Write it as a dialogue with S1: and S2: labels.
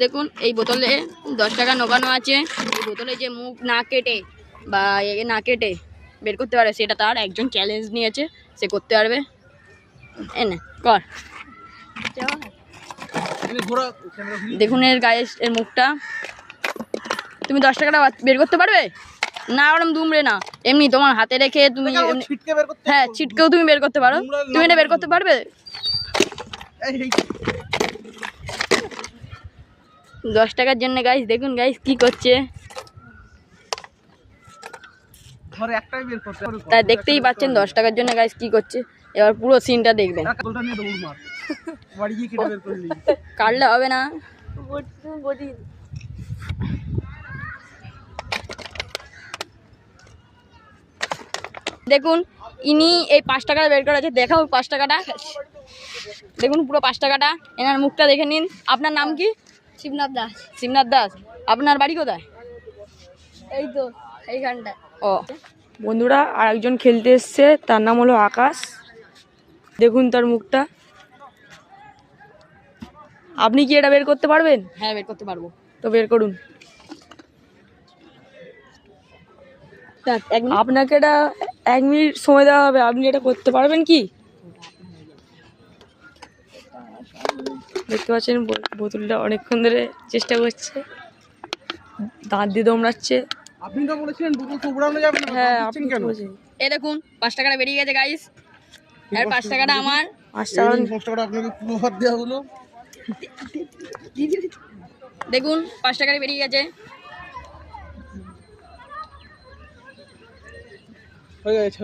S1: দেখুন এই বোতলে 10 টাকা নোকানো আছে। এই বোতলে যে মুখ না কেটে বা না কেটে বের করতে পারে সেটা তার একজন চ্যালেঞ্জ নিয়েছে, সে করতে পারবে। এনে কর। দেখুন এর গায়ে এর মুখটা। তুমি 10 টাকাটা বের করতে পারবে না? ওরম দুমড়ে না, এমনি তোমার হাতে রেখে তুমি হ্যাঁ ছিটকেও তুমি বের করতে পারো। তুমি এটা বের করতে পারবে? 10 টাকার জন্য গাইস দেখুন গাইস কি করছে, তাই দেখতেই পাচ্ছেন 10 টাকার জন্য গাইস কি করছে। এবার পুরো সিনটা দেখবেন। কাটলে হবে না। দেখুন ইনি এই 5 টাকাটা বের করা আছে। দেখাও 5 টাকাটা। দেখুন পুরো 5 টাকাটা। এনার মুখটা দেখে নিন। আপনার নাম কি? শিবনাথ দাস। শিবনাথ দাস। আপনার বাড়ি কোথায়? এই তো এইখানটা। ও
S2: বন্ধুরা আর একজন খেলতে এসছে, তার নাম হলো আকাশ। দেখুন তার মুখটা। আপনি কি এটা বের করতে পারবেন?
S1: হ্যাঁ বের করতে পারবো।
S2: তো বের করুন। আপনাকে এটা 1 মিনিট সময় দেওয়া হবে, আপনি এটা করতে পারবেন কি? দেখতে পাচ্ছেন বোতলটা অনেকক্ষণ ধরে চেষ্টা করছে, দাঁত দিয়ে দমড়াচ্ছে।
S3: আপনি তো বলেছিলেন বোতল তো উড়ানো যাবে না।
S2: হ্যাঁ আপনি
S3: কেন?
S1: এই দেখুন 5 টাকাটা বেরিয়ে গেছে গাইস। আর 5 টাকাটা আমার।
S2: 5 টাকা
S3: 5 টাকাটা আপনাকে পুরো হাত দেওয়া হলো।
S1: দেখুন 5 টাকাটা বেরিয়ে গেছে।
S3: হয়ে গেছে।